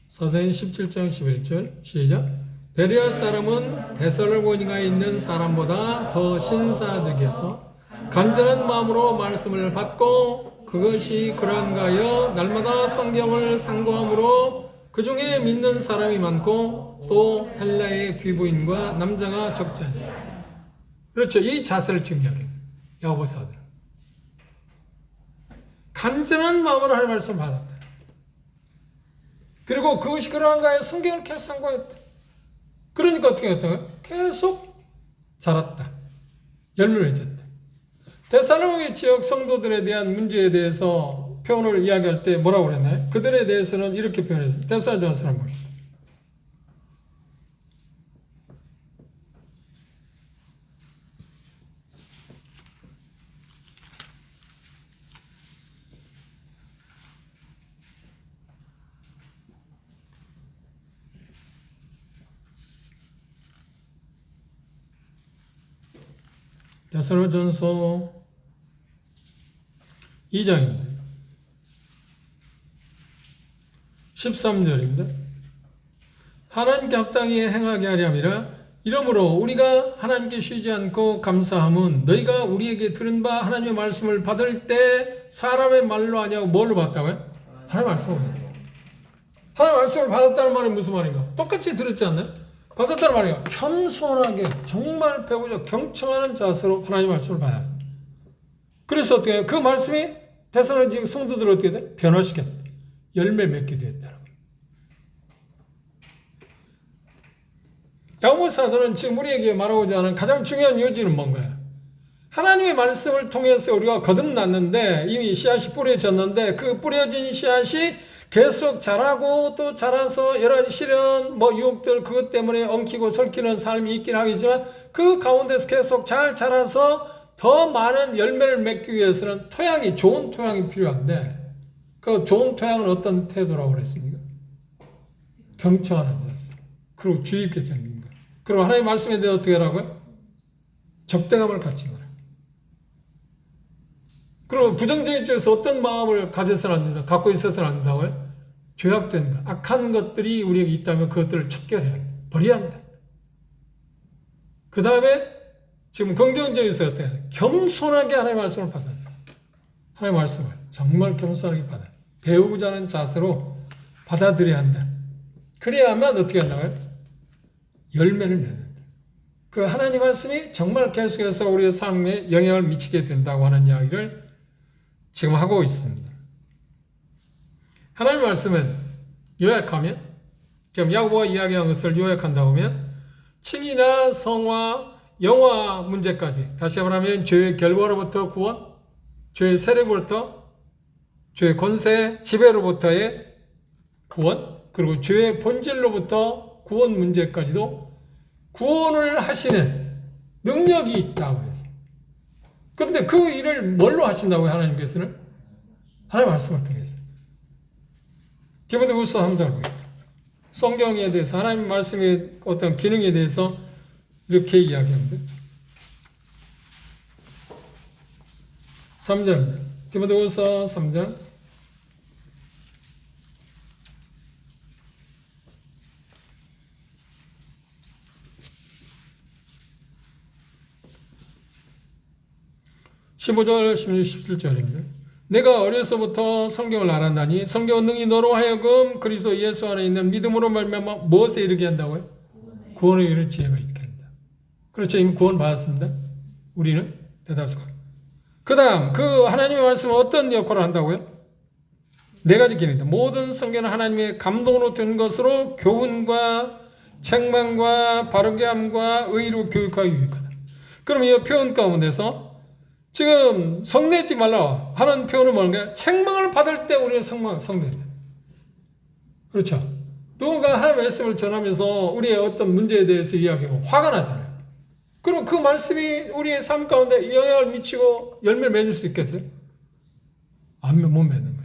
Speaker 1: 사도행전 17장 11절 시작. 베레아 사람은 데살로니가에 있는 사람보다 더 신사적이어서 간절한 마음으로 말씀을 받고 그것이 그러한가 하여 날마다 성경을 상고함으로 그 중에 믿는 사람이 많고 또 헬라의 귀부인과 남자가 적지 않으라. 그렇죠. 이 자세를 지금 이야기해요. 야고보서들. 간절한 마음으로 하나님의 말씀을 받았다. 그리고 그것이 그러한가 하여 성경을 계속 상고했다. 그러니까 어떻게 했다고요? 계속 자랐다. 열매를 맺었다. 데살로니가 지역 성도들에 대한 문제에 대해서 표현을 이야기할 때 뭐라고 그랬나요? 그들에 대해서는 이렇게 표현했어요. 데살로니가서 한번 보십시오. 데살로니가전서 2장입니다. 13절입니다. 하나님께 합당히 행하게 하려 함이라. 이러므로 우리가 하나님께 쉬지 않고 감사함은 너희가 우리에게 들은 바 하나님의 말씀을 받을 때 사람의 말로 아니하고 뭘로 받았다고요? 하나님의 말씀으로 받았다. 하나님 말씀을 받았다는 말이 무슨 말인가? 똑같이 들었지 않나요? 받았다는 말이야. 겸손하게 정말 배우자 경청하는 자세로 하나님 말씀을 봐야 해. 그래서 어떻게 해요? 그 말씀이 데살로니가 성도들을 어떻게 돼? 변화시켰다. 열매 맺게 되었다. 야고보 사도는 지금 우리에게 말하고자 하는 가장 중요한 요지는 뭔가요? 하나님의 말씀을 통해서 우리가 거듭났는데 이미 씨앗이 뿌려졌는데 그 뿌려진 씨앗이 계속 자라고 또 자라서 여러 가지 시련, 유혹들 그것 때문에 엉키고 설키는 삶이 있긴 하겠지만 그 가운데서 계속 잘 자라서 더 많은 열매를 맺기 위해서는 토양이 좋은 토양이 필요한데 그 좋은 토양은 어떤 태도라고 그랬습니까? 경청하는 자세. 그리고 주의 있게 되는 거. 그리고 하나님의 말씀에 대해 어떻게 하라고요? 적대감을 갖지 마라. 그리고 부정적인 쪽에서 어떤 마음을 가져서는 안 된다. 갖고 있어서는 안 된다고요? 죄악된 것, 악한 것들이 우리에게 있다면 그것들을 척결해야 한다. 버려야 한다. 그 다음에 지금 긍정적에서 어떻게 해야 돼? 겸손하게 하나님의 말씀을 받아야 돼. 하나님의 말씀을 정말 겸손하게 받아야 돼. 배우고자 하는 자세로 받아들여야 한다. 그래야만 어떻게 한다고요? 열매를 맺는다. 그 하나님 말씀이 정말 계속해서 우리의 삶에 영향을 미치게 된다고 하는 이야기를 지금 하고 있습니다. 하나님 말씀은 요약하면 지금 야고보가 이야기한 것을 요약한다고 하면 칭의나 성화, 영화 문제까지 다시 말하면 죄의 결과로부터 구원, 죄의 세력으로부터 죄의 권세, 지배로부터의 구원, 그리고 죄의 본질로부터 구원 문제까지도 구원을 하시는 능력이 있다고 그랬어요. 그런데 그 일을 뭘로 하신다고요? 하나님께서는? 하나님 말씀을 통해서. 디모데후서 3장을 보겠습니다. 성경에 대해서 하나님 말씀의 어떤 기능에 대해서 이렇게 이야기합니다. 3절입니다. 디모데후서 3장 15절, 16, 17절입니다. 내가 어려서부터 성경을 알았나니 성경은 능히 너로 하여금 그리스도 예수 안에 있는 믿음으로 말미암아 무엇에 이르게 한다고요? 구원에 이를 지혜가 있게 한다. 그렇죠. 이미 구원 받았습니다. 우리는 대다수가. 그 다음 그 하나님의 말씀은 어떤 역할을 한다고요? 네 가지 기능입니다. 모든 성경은 하나님의 감동으로 된 것으로 교훈과 책망과 바르게 함과 의로 교육하기 유익하다. 그럼 이 표현 가운데서 지금 성내지 말라 하는 표현은 뭔가요? 책망을 받을 때 우리는 성내다. 그렇죠. 누군가 하나님의 말씀을 전하면서 우리의 어떤 문제에 대해서 이야기하면 화가 나잖아요. 그럼 그 말씀이 우리의 삶 가운데 영향을 미치고 열매를 맺을 수 있겠어요? 못 맺는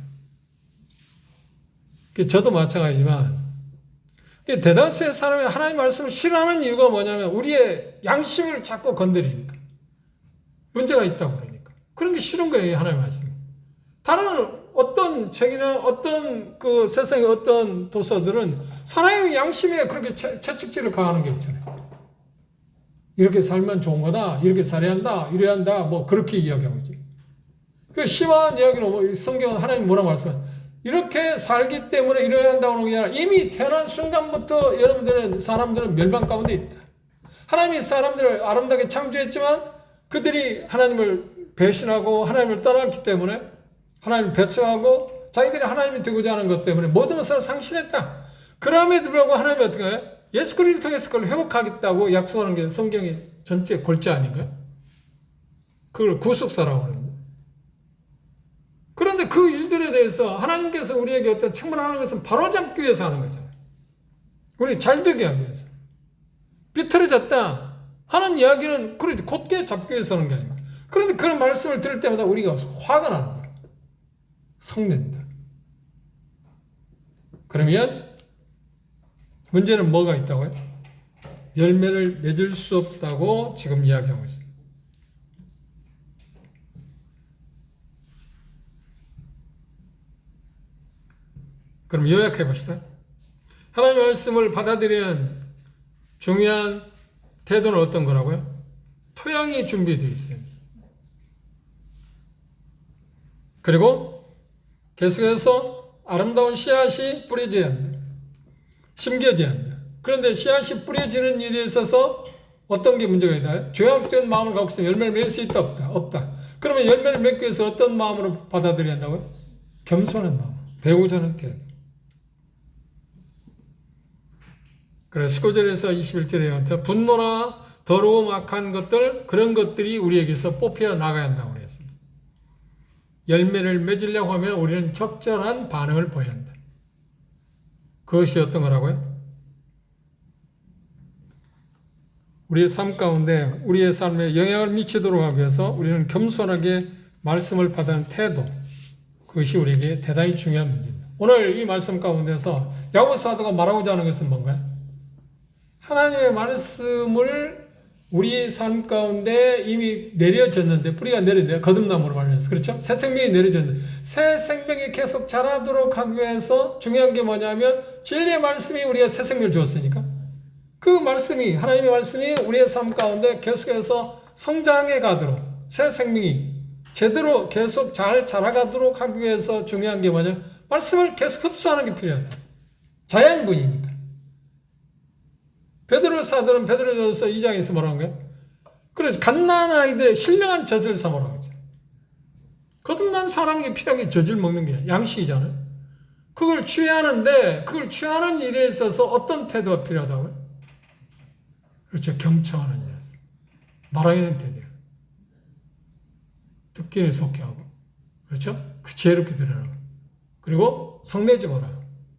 Speaker 1: 거예요. 저도 마찬가지지만 대다수의 사람이 하나님의 말씀을 싫어하는 이유가 뭐냐면 우리의 양심을 자꾸 건드리니까. 문제가 있다고 그러니까. 그런 게 싫은 거예요, 하나님의 말씀. 다른 어떤 책이나 어떤 그 세상의 어떤 도서들은 사람의 양심에 그렇게 채찍질을 가하는 게 없잖아요. 이렇게 살면 좋은 거다, 이렇게 살아야 한다, 이래야 한다, 그렇게 이야기하고 있지. 그 심한 이야기는 성경은 하나님 뭐라고 말씀하세요? 이렇게 살기 때문에 이래야 한다고 하는 게 아니라 이미 태어난 순간부터 사람들은 멸망 가운데 있다. 하나님이 사람들을 아름답게 창조했지만 그들이 하나님을 배신하고 하나님을 떠났기 때문에 하나님을 배척하고 자기들이 하나님이 되고자 하는 것 때문에 모든 것을 상실했다. 그럼에도 불구하고 하나님이 어떻게 해요? 예수 그리스도를 통해서 그걸 회복하겠다고 약속하는 게 성경의 전체 골자 아닌가요? 그걸 구속사라고 합니다. 그런데 그 일들에 대해서 하나님께서 우리에게 어떤 책망하는 것은 바로잡기 위해서 하는 거잖아요. 우리 잘 되게 하기 위해서. 비틀어졌다 하는 이야기는 그렇게 곧게 잡기 위해서 하는 게 아니고. 그런데 그런 말씀을 들을 때마다 우리가 화가 나는 거예요. 성낸다. 그러면 문제는 뭐가 있다고요? 열매를 맺을 수 없다고 지금 이야기하고 있습니다. 그럼 요약해 봅시다. 하나님의 말씀을 받아들이는 중요한 태도는 어떤 거라고요? 토양이 준비되어 있어요. 그리고 계속해서 아름다운 씨앗이 뿌려져야 합니다. 심겨져야 한다. 그런데 씨앗이 뿌려지는 일에 있어서 어떤 게 문제가 있나요? 죄악된 마음을 갖고 있으면 열매를 맺을 수 있다 없다? 없다. 그러면 열매를 맺기 위해서 어떤 마음으로 받아들여야 한다고요? 겸손한 마음, 배우자 하는 태도. 그래 19절에서 21절에 분노나 더러움 악한 것들 그런 것들이 우리에게서 뽑혀 나가야 한다고 그랬습니다. 열매를 맺으려고 하면 우리는 적절한 반응을 보여야 한다. 그것이 어떤 거라고요? 우리의 삶 가운데 우리의 삶에 영향을 미치도록 하기 위해서 우리는 겸손하게 말씀을 받는 태도, 그것이 우리에게 대단히 중요한 문제입니다. 오늘 이 말씀 가운데서 야고보 사도가 말하고자 하는 것은 뭔가요? 하나님의 말씀을 우리의 삶 가운데 이미 내려졌는데, 뿌리가 내렸는데, 거듭남으로 말해서 그렇죠? 새 생명이 내려졌는데, 새 생명이 계속 자라도록 하기 위해서 중요한 게 뭐냐면 진리의 말씀이 우리가 새 생명을 주었으니까 그 말씀이, 하나님의 말씀이 우리의 삶 가운데 계속해서 성장해 가도록, 새 생명이 제대로 계속 잘 자라가도록 하기 위해서 중요한 게 뭐냐? 말씀을 계속 흡수하는 게 필요하잖아요. 자양분이니까. 베드로 사도는 베드로전서 2장에서 뭐라는 거예요? 그래서 갓난 아이들의 신령한 젖을 삼으라고 하죠. 거듭난 사람에게 필요한 게 젖을 먹는 게 양식이잖아요. 그걸 취하는데 그걸 취하는 일에 있어서 어떤 태도가 필요하다고요? 그렇죠. 경청하는 자, 말하는 태도야. 듣기는 속히 하고, 그렇죠? 그 지혜롭게 들으라고. 그리고 성내지 마라.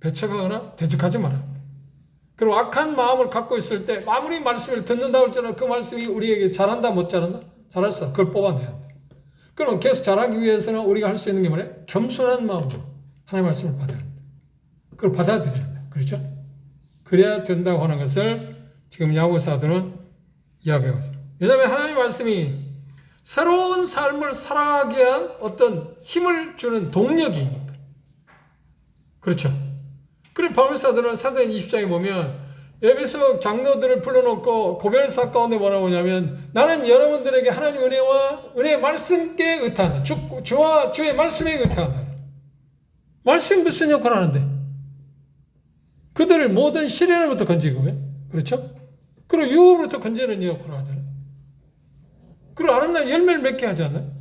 Speaker 1: 배척하거나 대적하지 마라. 그리고 악한 마음을 갖고 있을 때 아무리 말씀을 듣는다고 할지라도 그 말씀이 우리에게 잘한다 못 잘한다? 잘했어. 그걸 뽑아내야 돼. 그럼 계속 잘하기 위해서는 우리가 할 수 있는 게 뭐래? 겸손한 마음으로 하나님의 말씀을 받아야 한다. 그걸 받아들여야 한다. 그렇죠? 그래야 된다고 하는 것을 지금 야고보 사도는 이야기하고 있습니다. 왜냐하면 하나님의 말씀이 새로운 삶을 살아가게 한 어떤 힘을 주는 동력이니까. 그렇죠? 그리고 바울 사도는 사도행 20장에 보면 에베소 장로들을 불러놓고 고별사 가운데 뭐라고 하냐면 나는 여러분들에게 하나님의 은혜와 은혜의 말씀께 의탁한다. 주와 주의 말씀에 의탁한다. 말씀이 무슨 역할을 하는데? 그들을 모든 시련으로부터 건지고요. 그렇죠? 그리고 유혹으로부터 건지는 역할을 하잖아요. 그리고 아름다운 열매를 맺게 하지 않나요?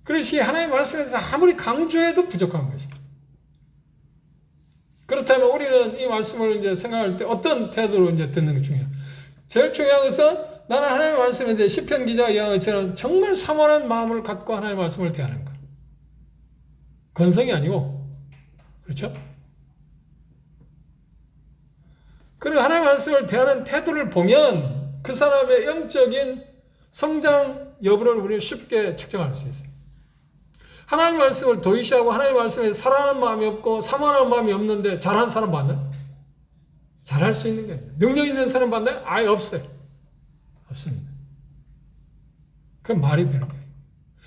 Speaker 1: 그것이 하나님의 말씀에서 아무리 강조해도 부족한 것입니다. 그렇다면 우리는 이 말씀을 이제 생각할 때 어떤 태도로 이제 듣는 게 중요해요. 제일 중요한 것은 나는 하나님의 말씀에 대해 시편 기자가 이야기한 것처럼 정말 사모하는 마음을 갖고 하나님의 말씀을 대하는 것. 건성이 아니고, 그렇죠? 그리고 하나님의 말씀을 대하는 태도를 보면 그 사람의 영적인 성장 여부를 우리는 쉽게 측정할 수 있어요. 하나님 말씀을 도의시하고 하나님 말씀에 사랑하는 마음이 없고 사모하는 마음이 없는데 잘하는 사람 봤나요? 잘할 수 있는 게 아니에요. 능력 있는 사람 봤나요? 아예 없어요. 없습니다. 그건 말이 되는 거예요.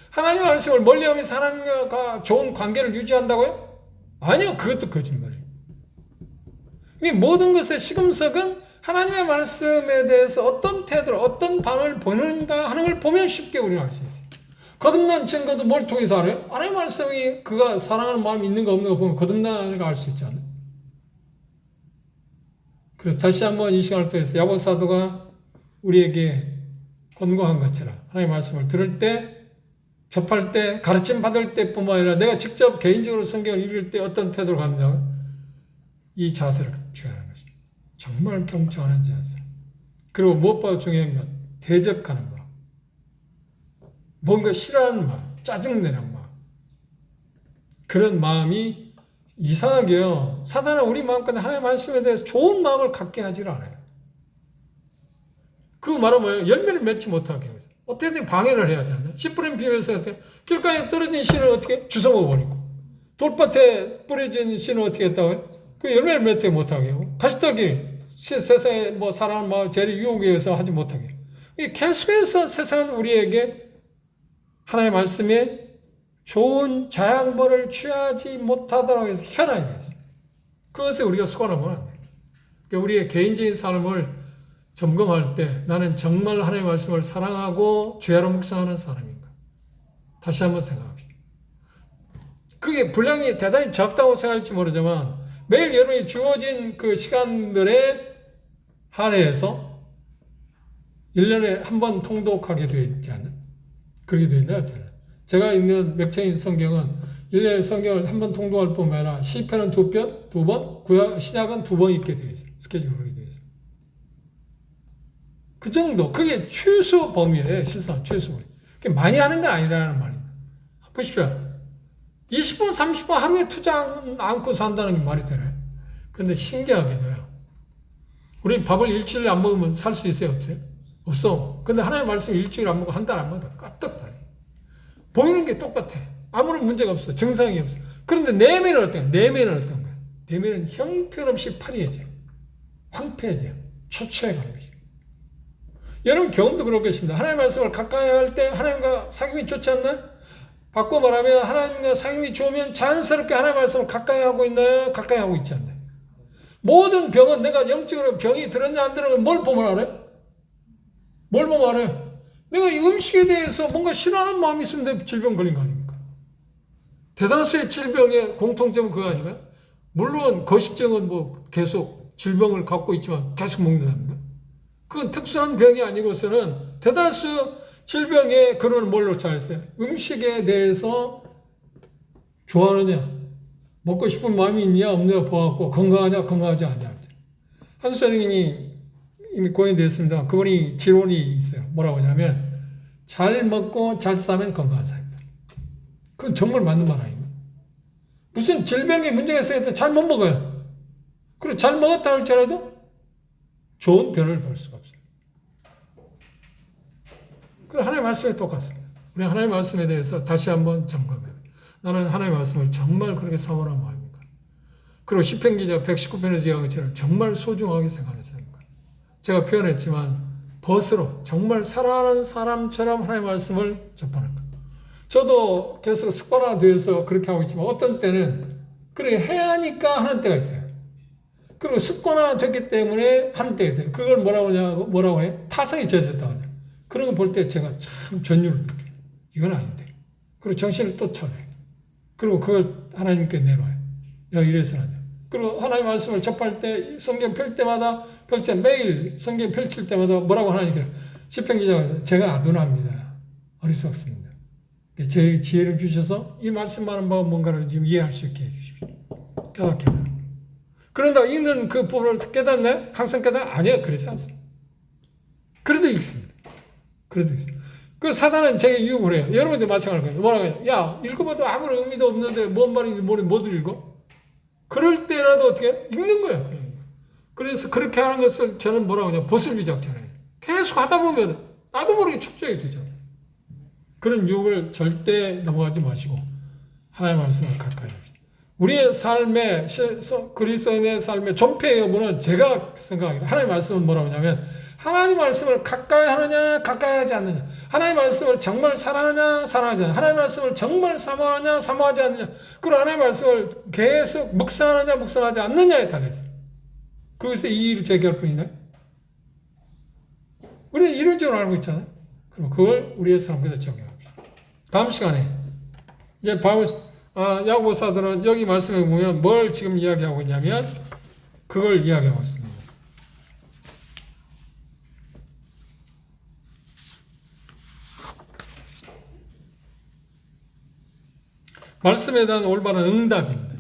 Speaker 1: 하나님 말씀을 멀리하면서 하나님과 좋은 관계를 유지한다고요? 아니요. 그것도 거짓말이에요. 이 모든 것의 시금석은 하나님의 말씀에 대해서 어떤 태도로 어떤 반응을 보이는가 하는 걸 보면 쉽게 우리는 알 수 있어요. 거듭난 증거도 뭘 통해서 알아요? 하나님의 말씀이 그가 사랑하는 마음이 있는가 없는가 보면 거듭나는 걸 알 수 있잖아요. 그래서 다시 한번 이 시간을 통해서 야고보 사도가 우리에게 권고한 것처럼 하나님의 말씀을 들을 때, 접할 때, 가르침 받을 때뿐만 아니라 내가 직접 개인적으로 성경을 읽을 때 어떤 태도로 갖느냐, 이 자세를 취하는 것입니다. 정말 경청하는 자세. 그리고 무엇보다 중요한 건 대적하는 것. 뭔가 싫어하는 마음, 짜증내는 마음. 그런 마음이 이상하게요. 사단은 우리 마음까지 하나님의 말씀에 대해서 좋은 마음을 갖게 하질 않아요. 그 말은 뭐예요? 열매를 맺지 못하게 해서. 어떻게든 방해를 해야 하지 않나요? 씨 뿌린 비유에서 길가에 떨어진 씨는 어떻게? 주워 버리고. 돌밭에 뿌려진 씨는 어떻게 했다고요? 그 열매를 맺지 못하게 하고. 가시떨기, 세상에 뭐 사람 마음, 죄를 유혹에 의해서 하지 못하게. 계속해서 세상은 우리에게 하나님의 말씀에 좋은 자양분을 취하지 못하도록 해서 현하게 했습니다. 그것에 우리가 속아나면 안 돼요. 그러니까 우리의 개인적인 삶을 점검할 때 나는 정말 하나님의 말씀을 사랑하고 죄로 묵상하는 사람인가? 다시 한번 생각합시다. 그게 분량이 대단히 적다고 생각할지 모르지만 매일 여러분이 주어진 그 시간들에 한해서 1년에 한 번 통독하게 되어 있지 않나? 그렇게 되어 있나요? 제가 읽는 맥체인 성경은 1년에 성경을 한 번 통독할 뿐만 아니라 시편은 두 번, 구약 신약은 2번 읽게 되어 있어요. 스케줄이 그렇게 되어 있어요. 그 정도, 그게 최소 범위예요. 실상 최소 범위. 그게 많이 하는 건 아니라는 말입니다. 보십시오. 20분, 30분 하루에 투자 않고 산다는 게 말이 되나요? 그런데 신기하게도요. 우리 밥을 일주일에 안 먹으면 살 수 있어요? 없어요? 없어. 근데 하나님의 말씀 일주일에 안 먹고 한 달 안 먹어도 까떡다니. 보이는 게 똑같아. 아무런 문제가 없어. 증상이 없어. 그런데 내면은 어떤 거야? 내면은 어떤 거야? 내면은 형편없이 파리해져. 황폐해져. 초췌해 가는 것입니다. 여러분 경험도 그럴 것입니다. 하나님의 말씀을 가까이 할 때 하나님과 사귐이 좋지 않나? 바꿔 말하면 하나님과 사귐이 좋으면 자연스럽게 하나님의 말씀을 가까이 하고 있나요? 가까이 하고 있지 않나요? 모든 병은 내가 영적으로 병이 들었냐 안 들었냐 뭘 보면 알아요? 뭘 보면 알아요? 내가 이 음식에 대해서 뭔가 싫어하는 마음이 있으면 질병 걸린 거 아닙니까? 대다수의 질병의 공통점은 그거 아닌가요? 물론 거식증은 뭐 계속 질병을 갖고 있지만 계속 먹는답니다. 그건 특수한 병이 아니고서는 대다수 질병의 근원은 뭘로 찾았어요? 음식에 대해서 좋아하느냐, 먹고 싶은 마음이 있냐 없냐 보았고 건강하냐 건강하지 않냐. 한 선생님이 이미 고인이 됐습니다. 그분이 지론이 있어요. 뭐라고 하냐면 잘 먹고 잘 싸면 건강한 사람이다. 그건 정말 맞는 말 아닙니까? 무슨 질병에 문제가 있어서 잘 못 먹어요. 그리고 잘 먹었다 할지라도 좋은 변을 볼 수가 없어요. 그리고 하나님의 말씀에 똑같습니다. 우리 하나님의 말씀에 대해서 다시 한번 점검해요. 나는 하나님의 말씀을 정말 그렇게 사모하는 마음입니까? 그리고 시편 기자 119편에서 이야기한 것처럼 정말 소중하게 생각하는 사람입니까? 제가 표현했지만 벗으로 정말 사랑하는 사람처럼 하나님의 말씀을 접하는 것. 저도 계속 습관화되어서 그렇게 하고 있지만 어떤 때는 그렇게 해야 하니까 하는 때가 있어요. 그리고 습관화됐기 때문에 하는 때가 있어요. 그걸 뭐라고 해요? 타성이 젖었다고 하죠. 그런 거 볼 때 제가 참 전율을 느껴요. 이건 아닌데. 그리고 정신을 또 차려요. 그리고 그걸 하나님께 내놔요. 내가 이래서는 안 돼. 그리고 하나님의 말씀을 접할 때 성경 펼 때마다 매일 성경 펼칠 때마다 뭐라고 하나님께 시편 기자가 제가 아둔합니다. 어리석습니다. 제 지혜를 주셔서 이 말씀만은 뭔가를 지금 이해할 수 있게 해주십시오. 깨닫게 해요. 그런다 읽는 그 부분을 깨닫나요? 항상 아니요. 그러지 않습니다. 그래도 읽습니다. 그 사단은 제게 유혹을 해요. 여러분들 마찬가지예요. 뭐라고 해요? 야, 읽어봐도 아무런 의미도 없는데 뭔 말인지 못 읽어? 그럴 때라도 어떻게 해? 읽는 거예요. 그래서 그렇게 하는 것을 저는 뭐라고 하냐? 보슬비 작전이에요. 계속 하다 보면 나도 모르게 축적이 되잖아요. 그런 유혹을 절대 넘어가지 마시고 하나님의 말씀을 가까이 합시다. 우리의 삶의 그리스도인의 삶의 존폐의 여부는 제가 생각하기로 하나님의 말씀은 뭐라고 하냐면 하나님 말씀을 가까이 하느냐 가까이 하지 않느냐, 하나님 말씀을 정말 사랑하냐 사랑하지 않느냐, 하나님 말씀을 정말 사모하냐 사모하지 않느냐, 그리고 하나님 말씀을 계속 묵상하느냐 묵상하지 않느냐에 달려있어요. 그것에 이의를 제기할 뿐이나요? 우리는 이론적으로 알고 있잖아요. 그럼 그걸 우리의 삶에서 적용합시다. 다음 시간에 이제 야고보사들은 여기 말씀에 보면 뭘 지금 이야기하고 있냐면 그걸 이야기하고 있습니다. 말씀에 대한 올바른 응답입니다.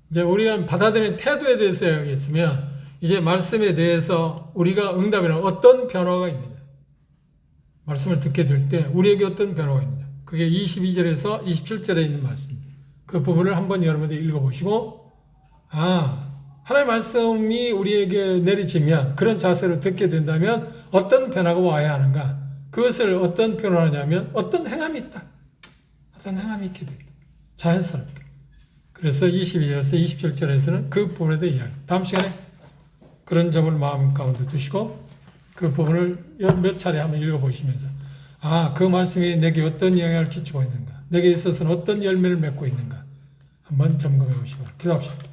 Speaker 1: 이제 우리가 받아들이는 태도에 대해서 이야기했으면 이제 말씀에 대해서 우리가 응답이란 어떤 변화가 있느냐, 말씀을 듣게 될 때 우리에게 어떤 변화가 있느냐, 그게 22절에서 27절에 있는 말씀입니다. 그 부분을 한번 여러분들 읽어보시고 하나님의 말씀이 우리에게 내리치면 그런 자세로 듣게 된다면 어떤 변화가 와야 하는가, 그것을 어떤 표현하냐면 어떤 행함이 있다, 어떤 행함이 있게 됩니다. 자연스럽게. 그래서 22절에서 27절에서는 그 부분에 대해 이야기. 다음 시간에 그런 점을 마음 가운데 두시고 그 부분을 몇 차례 한번 읽어보시면서 그 말씀이 내게 어떤 영향을 끼치고 있는가, 내게 있어서는 어떤 열매를 맺고 있는가 한번 점검해 보시고 기도합시다.